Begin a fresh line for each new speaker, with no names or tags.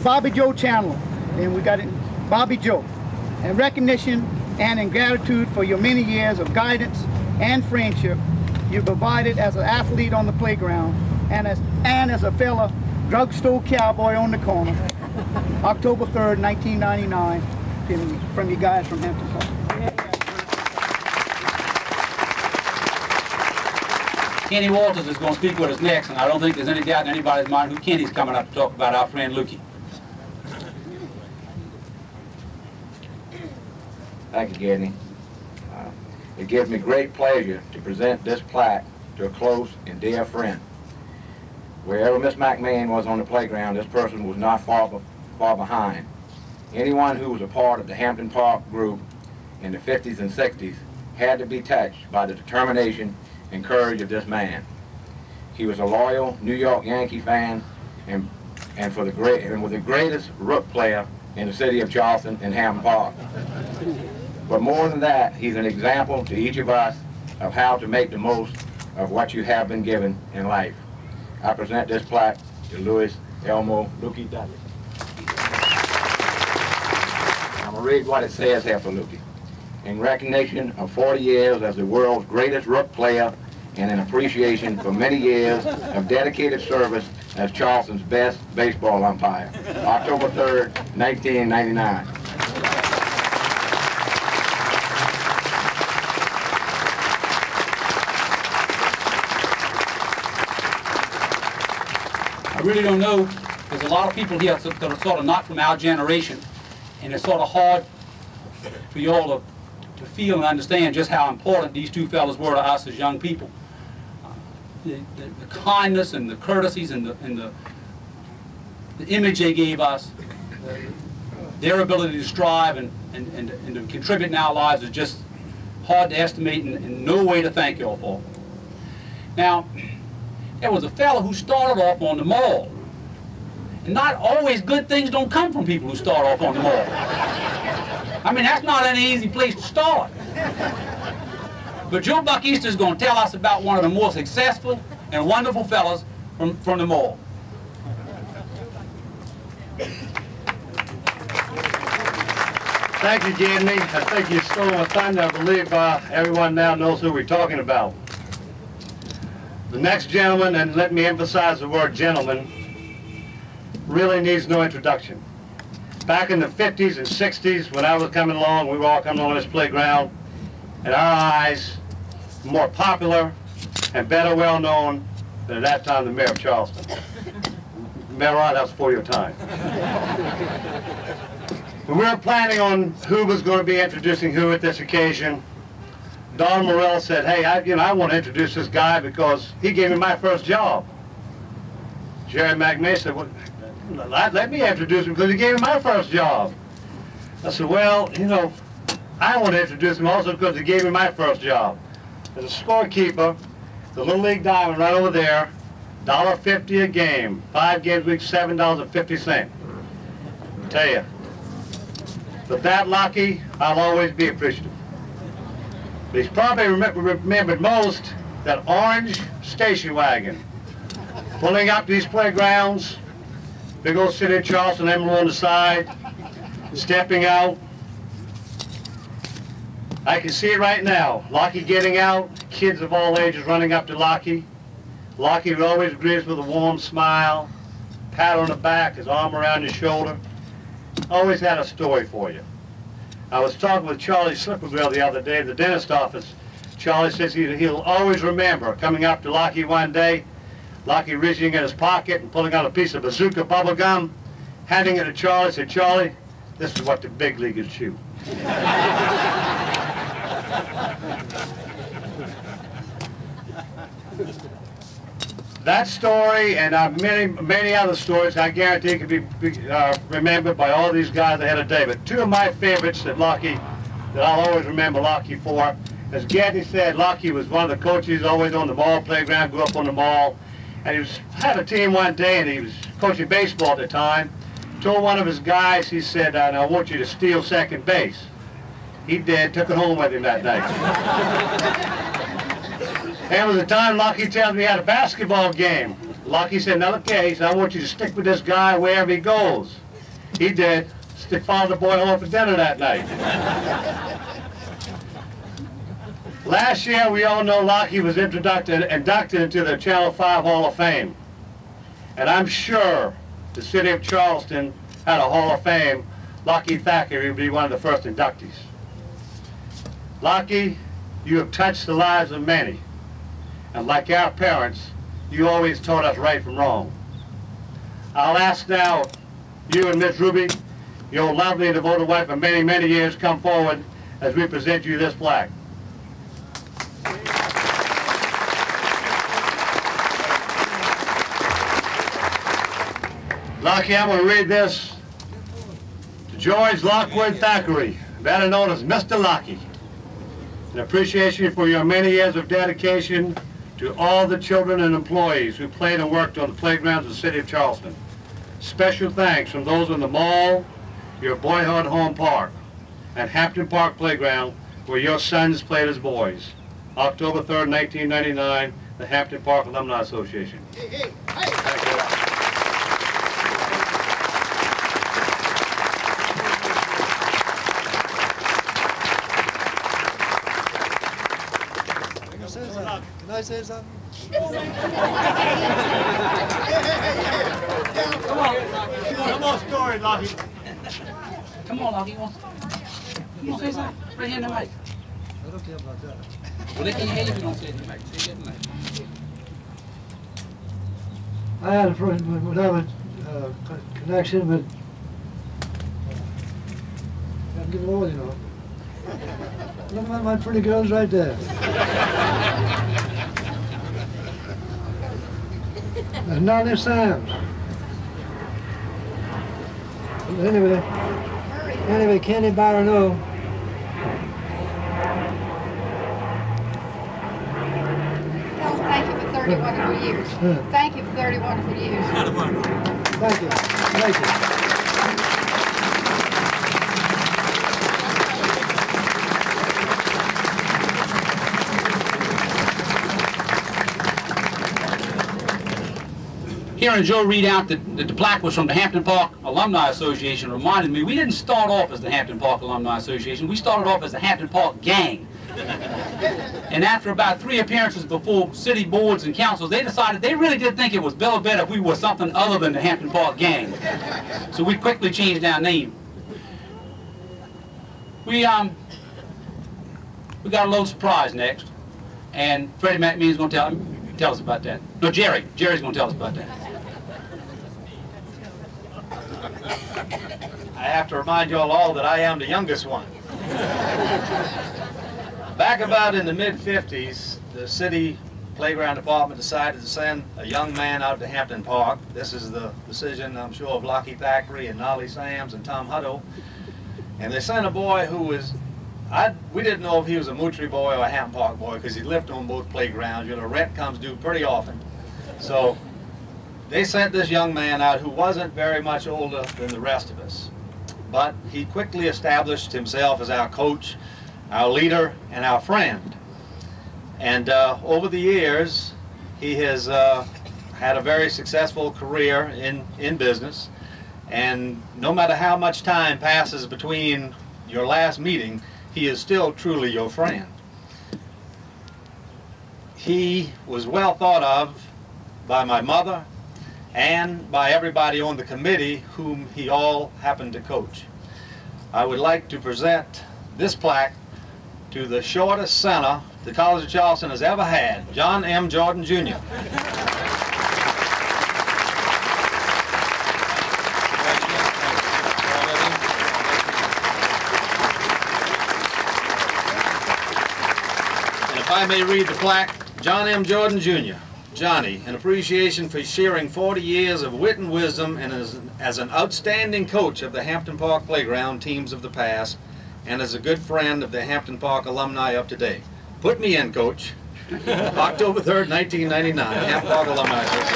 Bobby Joe Chandler, and we got it, Bobby Joe. In recognition and in gratitude for your many years of guidance and friendship you provided as an athlete on the playground and as a fellow drugstore cowboy on the corner, October 3rd, 1999, from you guys from Hampton2.
Kenny Walters is going to speak with us next, and I don't think there's any doubt in anybody's mind who Kenny's coming up to talk about our friend Lukey.
Thank you, Gedney. It gives me great pleasure to present this plaque to a close and dear friend. Wherever Miss McMahon was on the playground, this person was not far behind. Anyone who was a part of the Hampton Park group in the 50s and 60s had to be touched by the determination and courage of this man. He was a loyal New York Yankee fan and was the greatest rook player in the city of Charleston and Hampton Park. But more than that, he's an example to each of us of how to make the most of what you have been given in life. I present this plaque to Louis Elmo Lukey Dudley. I'm going to read what it says here for Lukey. In recognition of 40 years as the world's greatest rook player and in appreciation for many years of dedicated service as Charleston's best baseball umpire. October 3rd, 1999.
I really don't know. There's a lot of people here that are sort of not from our generation, and it's sort of hard for you all to feel and understand just how important these two fellows were to us as young people. The kindness and the courtesies and the image they gave us, their ability to strive and to contribute in our lives is just hard to estimate and no way to thank you all for. Now, there was a fellow who started off on the mall. And not always good things don't come from people who start off on the mall. I mean, that's not an easy place to start. But Joe Buckeaster is going to tell us about one of the more successful and wonderful fellows from the mall.
Thank you, Gedney. I think you stole my thunder. I believe everyone now knows who we're talking about. The next gentleman, and let me emphasize the word gentleman, really needs no introduction. Back in the 50s and 60s, when I was coming along, we were all coming along this playground, in our eyes, more popular and better well known than at that time the mayor of Charleston. Mayor Ron, that was before your time. When we were planning on who was going to be introducing who at this occasion, Don Morell said, hey, I want to introduce this guy because he gave me my first job. Jerry McMahon said, well, let me introduce him because he gave me my first job. I said, well, I want to introduce him also because he gave me my first job. As a scorekeeper, the Little League Diamond right over there, $1.50 a game, 5 games a week, $7.50. I tell you, but that lucky, I'll always be appreciative. But he's probably remembered most that orange station wagon, pulling up these playgrounds, big old city of Charleston, emblem on the side, stepping out. I can see it right now. Lockie getting out, kids of all ages running up to Lockie. Lockie would always greet us with a warm smile, pat on the back, his arm around your shoulder. Always had a story for you. I was talking with Charlie Slippergrill the other day at the dentist office. Charlie says he'll always remember coming up to Lockie one day, Lockie reaching in his pocket and pulling out a piece of bazooka bubble gum, handing it to Charlie, said, Charlie, this is what the big leaguers chew. That story and many other stories, I guarantee, can be remembered by all these guys ahead of day. But two of my favorites that I'll always remember Lockie for, as Gedney said, Lockie was one of the coaches always on the mall playground, grew up on the mall. And he had a team one day, and he was coaching baseball at the time. Told one of his guys, he said, I want you to steal second base. He did, took it home with him that night. And was the time Lockie tells me he had a basketball game. Lockie said, now look here, he said, I want you to stick with this guy wherever he goes. He did. Stick followed the boy home for dinner that night. Last year, we all know Lockie was inducted into the Channel 5 Hall of Fame. And I'm sure the city of Charleston had a Hall of Fame. Lockie Thackeray would be one of the first inductees. Lockie, you have touched the lives of many. And like our parents, you always taught us right from wrong. I'll ask now you and Miss Ruby, your lovely and devoted wife of many, many years, come forward as we present you this plaque. Lockie, I'm going to read this to George Lockwood Thackeray, better known as Mr. Lockie. In appreciation for your many years of dedication to all the children and employees who played and worked on the playgrounds of the city of Charleston. Special thanks from those in the mall, your boyhood home park, and Hampton Park Playground, where your sons played as boys. October 3rd, 1999, the Hampton Park Alumni Association.
Hey, hey, hey.
Thank you.
Can I say something?
Come on, story, Lockie.
Come on, Lockie. You want to say something? Right here in the mic.
I don't care about that.
Well, they can't hear you if you don't say it in the mic. Say it in the mic.
I had a friend would have a connection with. I'm getting old, you know. Look at my pretty girls right there. There's none of Sam's. Anyway, Kenny Barano.
Thank you for 30 wonderful years. Thank you for 30 wonderful years.
Thank you. Thank you.
Hearing Joe read out that the plaque was from the Hampton Park Alumni Association reminded me we didn't start off as the Hampton Park Alumni Association. We started off as the Hampton Park Gang. And after about 3 appearances before city boards and councils, they decided they really did think it was better if we were something other than the Hampton Park Gang. So we quickly changed our name. We got a little surprise next, and Freddie McMean's going to tell us about that. No, Jerry's going to tell us about that.
I have to remind you all that I am the youngest one. Back about in the mid-50s, the city playground department decided to send a young man out to Hampton Park. This is the decision, I'm sure, of Lockie Thackeray and Nolly Sams and Tom Hutto. And they sent a boy who was, we didn't know if he was a Moultrie boy or a Hampton Park boy because he lived on both playgrounds. You know, rent comes due pretty often. So they sent this young man out who wasn't very much older than the rest of us. But he quickly established himself as our coach, our leader, and our friend. And over the years, he has had a very successful career in business. And no matter how much time passes between your last meeting, he is still truly your friend. He was well thought of by my mother and by everybody on the committee whom he all happened to coach. I would like to present this plaque to the shortest center the College of Charleston has ever had, John M. Jordan, Jr. And if I may read the plaque, John M. Jordan, Jr. Johnny, an appreciation for sharing 40 years of wit and wisdom and as an outstanding coach of the Hampton Park Playground teams of the past and as a good friend of the Hampton Park alumni of today. Put me in, Coach. October 3rd, 1999, Hampton Park Alumni Association.